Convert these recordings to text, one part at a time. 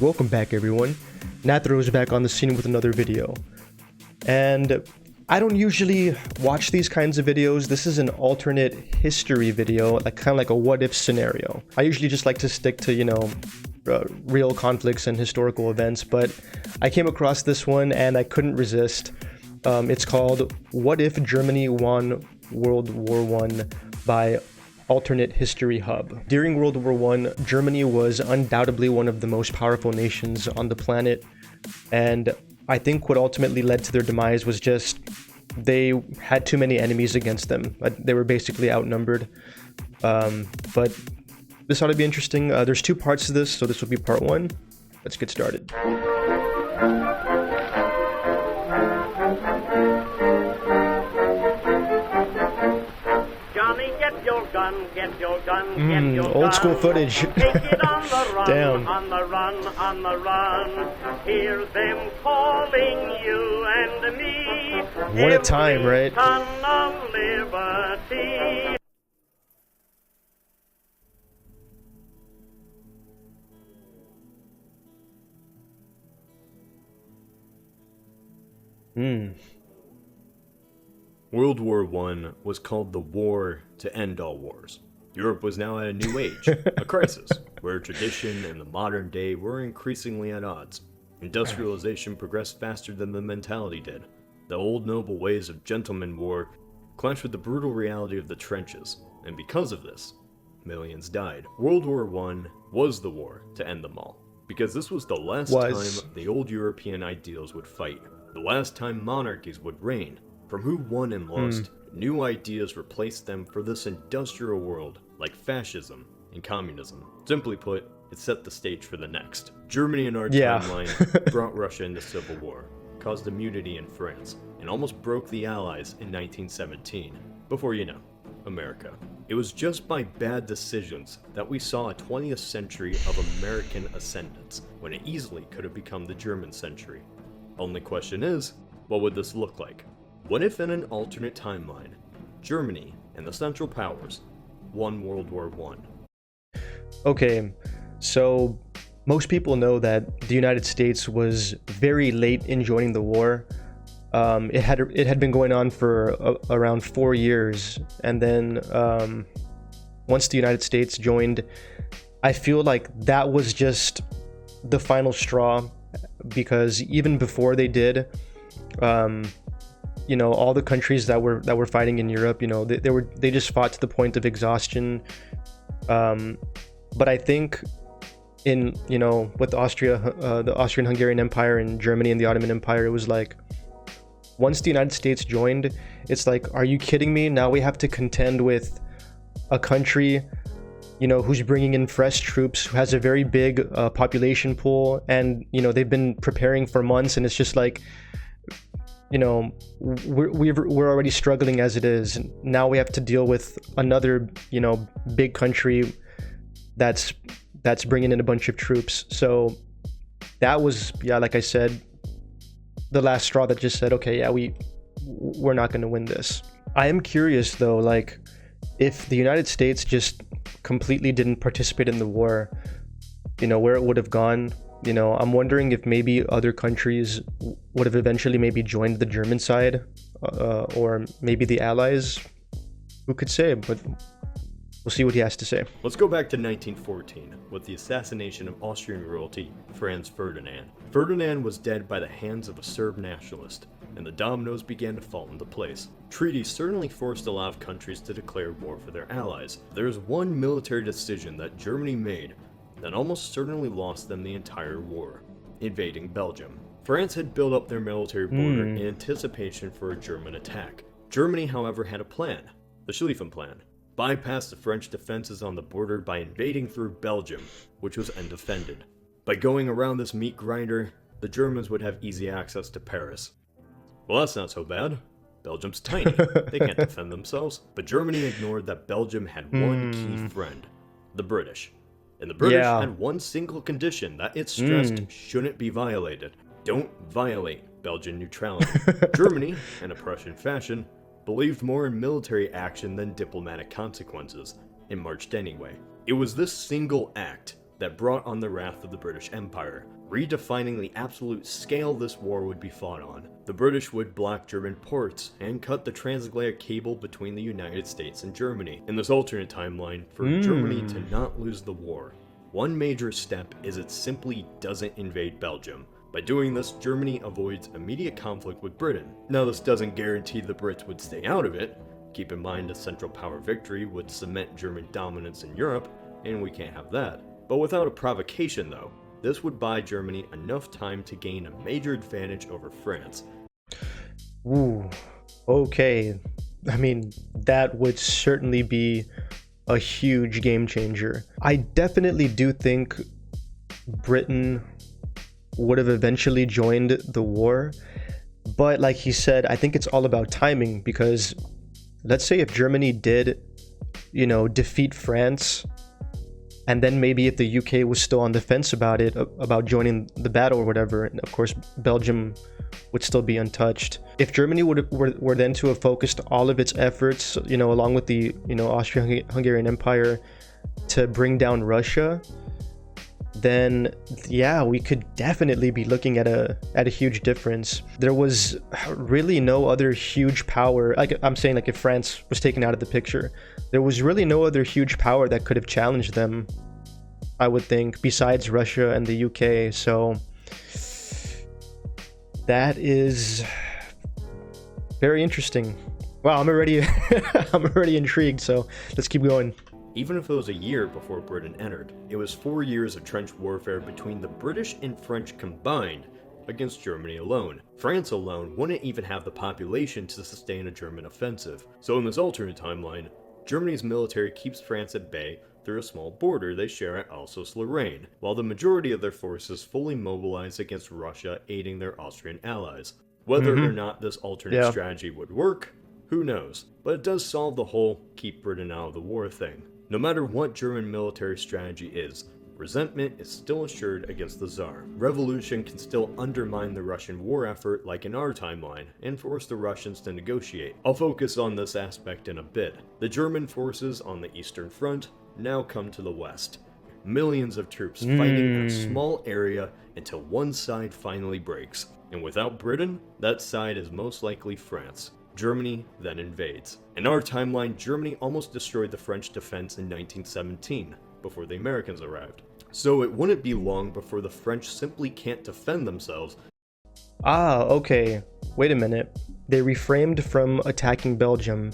Welcome back, everyone. Nathurow is back on the scene with another video. And I don't usually watch these kinds of videos. This is an alternate history video, like kind of like a what-if scenario. I usually just like to stick to, real conflicts and historical events, but I came across this one and I couldn't resist. It's called What If Germany Won World War I by AlternateHistoryHub. During World War I, Germany was undoubtedly one of the most powerful nations on the planet, and I think what ultimately led to their demise was just they had too many enemies against them. They were basically outnumbered. But this ought to be interesting. There's two parts to this, so this will be part one. Let's get started. Get your gun, old school footage. Take it on the run, Damn. on the run, on the run. Hear them calling you and me. What a time, right? Son of liberty. World War I was called the war to end all wars. Europe was now at a new age, a crisis, where tradition and the modern day were increasingly at odds. Industrialization progressed faster than the mentality did. The old noble ways of gentleman war clashed with the brutal reality of the trenches, and because of this, millions died. World War I was the war to end them all, because this was the last time the old European ideals would fight, the last time monarchies would reign. From who won and lost, new ideas replaced them for this industrial world, like fascism and communism. Simply put, it set the stage for the next. Germany in our timeline brought Russia into civil war, caused immunity in France, and almost broke the Allies in 1917. Before you know, America. It was just by bad decisions that we saw a 20th century of American ascendance, when it easily could have become the German century. Only question is, what would this look like? What if in an alternate timeline, Germany and the Central Powers won World War I? Okay, so most people know that the United States was very late in joining the war. It had been going on for around 4 years, and then once the United States joined, I feel like that was just the final straw, because even before they did, all the countries that were fighting in Europe, they just fought to the point of exhaustion. But I think with Austria, the Austrian-Hungarian Empire, and Germany and the Ottoman Empire, it was like, once the United States joined, it's like, are you kidding me? Now we have to contend with a country, who's bringing in fresh troops, who has a very big population pool, and they've been preparing for months, and it's just like, we're already struggling as it is. Now we have to deal with another, big country that's bringing in a bunch of troops. So that was, like I said, the last straw that just said, okay, we're not going to win this. I am curious though, like, if the United States just completely didn't participate in the war, where it would have gone. I'm wondering if maybe other countries would have eventually maybe joined the German side, or maybe the Allies. Who could say? But we'll see what he has to say. Let's go back to 1914, with the assassination of Austrian royalty Franz Ferdinand. Ferdinand was dead by the hands of a Serb nationalist, and the dominoes began to fall into place. Treaties certainly forced a lot of countries to declare war for their allies. There is one military decision that Germany made that almost certainly lost them the entire war: invading Belgium. France had built up their military border in anticipation for a German attack. Germany, however, had a plan, the Schlieffen Plan: bypass the French defenses on the border by invading through Belgium, which was undefended. By going around this meat grinder, the Germans would have easy access to Paris. Well, that's not so bad. Belgium's tiny, they can't defend themselves. But Germany ignored that Belgium had one key friend: the British. And the British had one single condition that it stressed shouldn't be violated: don't violate Belgian neutrality. Germany, in a Prussian fashion, believed more in military action than diplomatic consequences, and marched anyway. It was this single act that brought on the wrath of the British Empire, redefining the absolute scale this war would be fought on. The British would block German ports and cut the transatlantic cable between the United States and Germany. In this alternate timeline, for Germany to not lose the war, one major step is it simply doesn't invade Belgium. By doing this, Germany avoids immediate conflict with Britain. Now, this doesn't guarantee the Brits would stay out of it. Keep in mind a Central Power victory would cement German dominance in Europe, and we can't have that. But without a provocation though, this would buy Germany enough time to gain a major advantage over France. Ooh, okay. I mean, that would certainly be a huge game changer. I definitely do think Britain would have eventually joined the war, but like he said, I think it's all about timing, because let's say if Germany did, defeat France, and then maybe if the UK was still on the fence about it, about joining the battle or whatever, and of course Belgium would still be untouched. If Germany were then to have focused all of its efforts, along with the Austro-Hungarian Empire, to bring down Russia, then yeah, we could definitely be looking at a huge difference. There was really no other huge power, like I'm saying, like if France was taken out of the picture, there was really no other huge power that could have challenged them, I would think, besides Russia and the UK. So that is very interesting. Wow, I'm already I'm already intrigued, so let's keep going. Even if it was a year before Britain entered, it was 4 years of trench warfare between the British and French combined against Germany alone. France alone wouldn't even have the population to sustain a German offensive. So in this alternate timeline, Germany's military keeps France at bay through a small border they share at Alsace-Lorraine, while the majority of their forces fully mobilize against Russia, aiding their Austrian allies. Whether or not this alternate strategy would work, who knows, but it does solve the whole keep Britain out of the war thing. No matter what German military strategy is, resentment is still assured against the Tsar. Revolution can still undermine the Russian war effort like in our timeline, and force the Russians to negotiate. I'll focus on this aspect in a bit. The German forces on the Eastern Front now come to the west. Millions of troops fighting in a small area until one side finally breaks. And without Britain, that side is most likely France. Germany then invades. In our timeline, Germany almost destroyed the French defense in 1917, before the Americans arrived. So it wouldn't be long before the French simply can't defend themselves. Ah, okay. Wait a minute. They refrained from attacking Belgium,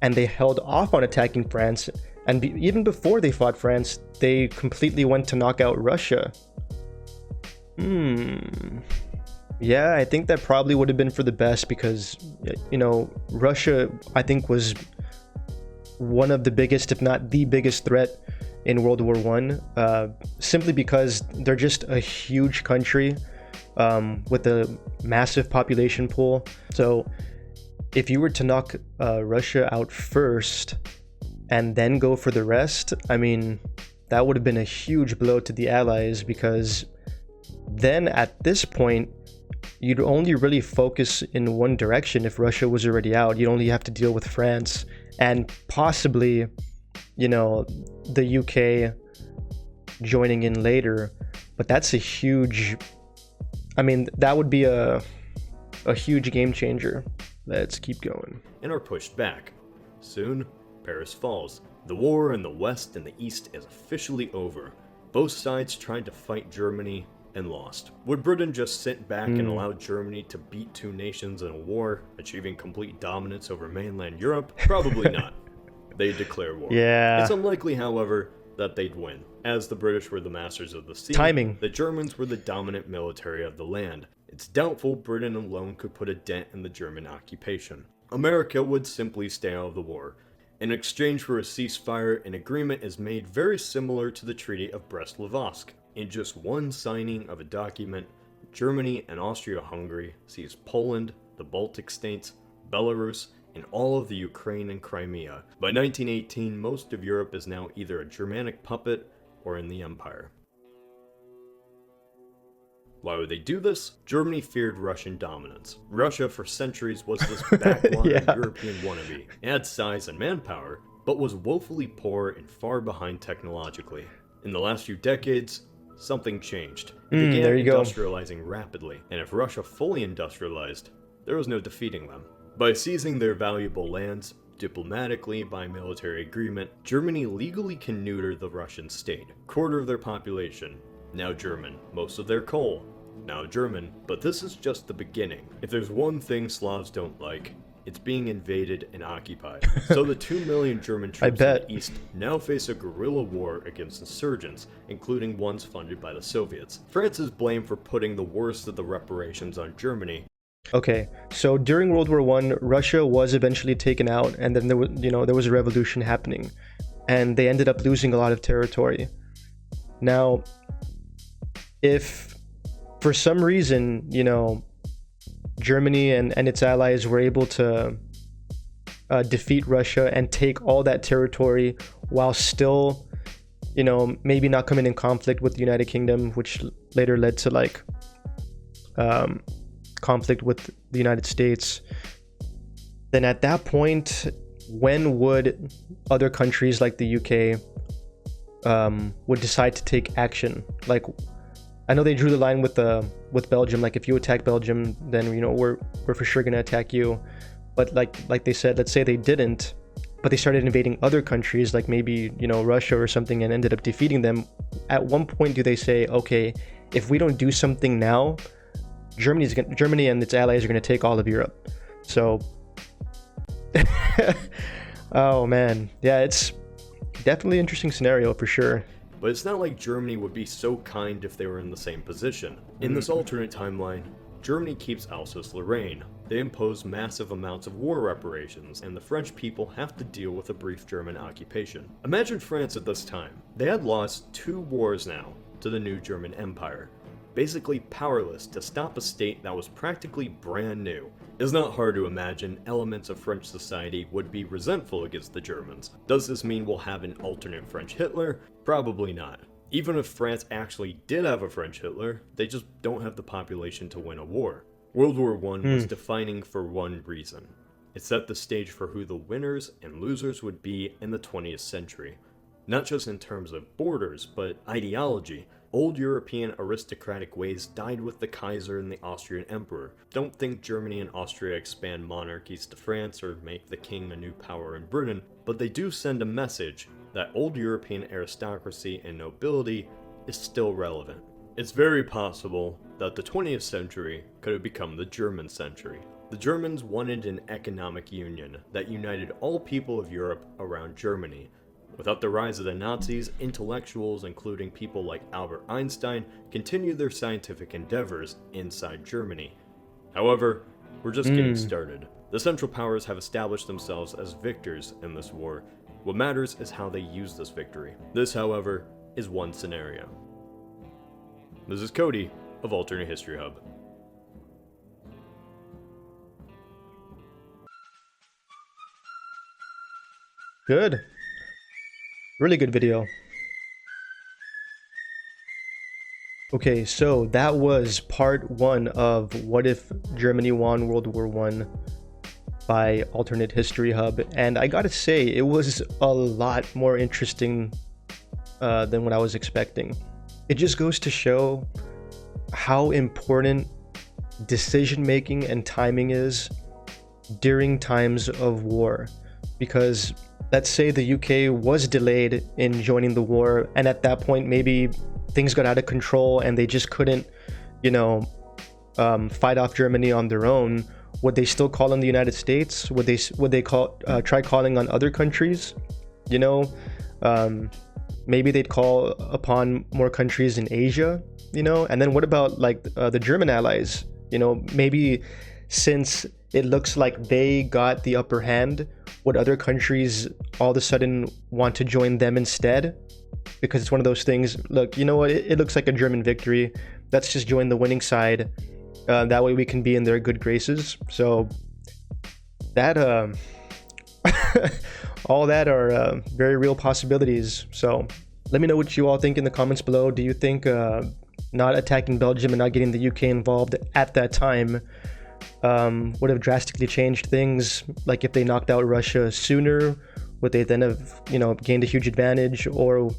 and they held off on attacking France, and even before they fought France, they completely went to knock out Russia. Yeah, I think that probably would have been for the best, because, Russia, I think, was one of the biggest, if not the biggest threat in World War I, simply because they're just a huge country with a massive population pool. So if you were to knock Russia out first and then go for the rest, I mean, that would have been a huge blow to the Allies, because then at this point, you'd only really focus in one direction if Russia was already out. You'd only have to deal with France and possibly, the UK joining in later. But that's a huge, that would be a huge game changer. Let's keep going. And are pushed back. Soon, Paris falls. The war in the West and the East is officially over. Both sides tried to fight Germany and lost. Would Britain just sit back and allow Germany to beat two nations in a war, achieving complete dominance over mainland Europe? Probably not. They'd declare war. Yeah. It's unlikely, however, that they'd win. As the British were the masters of the sea, Timing. The Germans were the dominant military of the land. It's doubtful Britain alone could put a dent in the German occupation. America would simply stay out of the war. In exchange for a ceasefire, an agreement is made very similar to the Treaty of Brest-Litovsk. In just one signing of a document, Germany and Austria-Hungary seized Poland, the Baltic states, Belarus, and all of the Ukraine and Crimea. By 1918, most of Europe is now either a Germanic puppet or in the Empire. Why would they do this? Germany feared Russian dominance. Russia for centuries was this backwater European wannabe. It had size and manpower, but was woefully poor and far behind technologically. In the last few decades, something changed. It began there you go. industrializing rapidly, and if Russia fully industrialized, there was no defeating them. By seizing their valuable lands, diplomatically by military agreement, Germany legally can neuter the Russian state. Quarter of their population, now German. Most of their coal, now German. But this is just the beginning. If there's one thing Slavs don't like, it's being invaded and occupied. So the 2 million German troops in the east now face a guerrilla war against insurgents, including ones funded by the Soviets. France is blamed for putting the worst of the reparations on Germany. Okay, so during World War I, Russia was eventually taken out, and then there was a revolution happening, and they ended up losing a lot of territory. Now, if for some reason, Germany and its allies were able to defeat Russia and take all that territory while still, maybe not coming in conflict with the United Kingdom, which later led to conflict with the United States, then at that point, when would other countries like the UK would decide to take action? Like, I know they drew the line with Belgium. Like, if you attack Belgium, then we're for sure gonna attack you. But like they said, let's say they didn't, but they started invading other countries, like maybe Russia or something, and ended up defeating them. At one point, do they say, okay, if we don't do something now, Germany and its allies are gonna take all of Europe? So, oh man, yeah, it's definitely an interesting scenario for sure. But it's not like Germany would be so kind if they were in the same position. In this alternate timeline, Germany keeps Alsace-Lorraine. They impose massive amounts of war reparations, and the French people have to deal with a brief German occupation. Imagine France at this time. They had lost 2 wars now to the new German Empire, basically powerless to stop a state that was practically brand new. It's not hard to imagine elements of French society would be resentful against the Germans. Does this mean we'll have an alternate French Hitler? Probably not. Even if France actually did have a French Hitler, they just don't have the population to win a war. World War I was defining for one reason. It set the stage for who the winners and losers would be in the 20th century. Not just in terms of borders, but ideology. Old European aristocratic ways died with the Kaiser and the Austrian Emperor. Don't think Germany and Austria expand monarchies to France or make the king a new power in Britain, but they do send a message that old European aristocracy and nobility is still relevant. It's very possible that the 20th century could have become the German century. The Germans wanted an economic union that united all people of Europe around Germany. Without the rise of the Nazis, intellectuals, including people like Albert Einstein, continued their scientific endeavors inside Germany. However, we're just getting started. The Central Powers have established themselves as victors in this war. What matters is how they use this victory. This, however, is one scenario. This is Cody of Alternate History Hub. Good. Really good video. Okay, so that was part 1 of What If Germany Won World War I by Alternate History Hub, and I gotta say, it was a lot more interesting than what I was expecting. It just goes to show how important decision making and timing is during times of war, because let's say the UK was delayed in joining the war, and at that point maybe things got out of control and they just couldn't, fight off Germany on their own. Would they still call on the United States? Would they try calling on other countries? Maybe they'd call upon more countries in Asia, And then what about the German allies? Maybe since it looks like they got the upper hand, would other countries all of a sudden want to join them instead? Because it's one of those things, look, you know what, it looks like a German victory. Let's just join the winning side. That way we can be in their good graces. So that, all that are very real possibilities. So let me know what you all think in the comments below. Do you think not attacking Belgium and not getting the UK involved at that time would have drastically changed things? Like, if they knocked out Russia sooner, would they then have gained a huge advantage? Or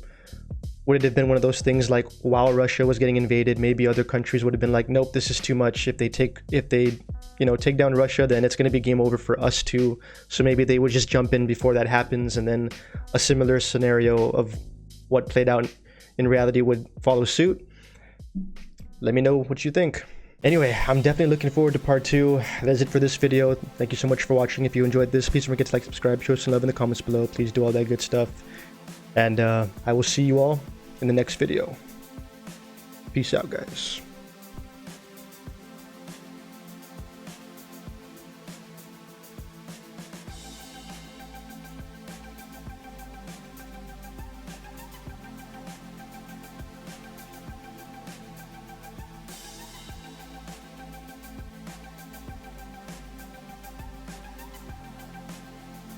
would it have been one of those things like while Russia was getting invaded, maybe other countries would have been like, nope, this is too much. If they take down Russia, then it's going to be game over for us too. So maybe they would just jump in before that happens, and then a similar scenario of what played out in reality would follow suit. Let me know what you think. Anyway, I'm definitely looking forward to part 2. That's it for this video. Thank you so much for watching. If you enjoyed this, please don't forget to like, subscribe, show us some love in the comments below. Please do all that good stuff. And I will see you all in the next video. Peace out, guys.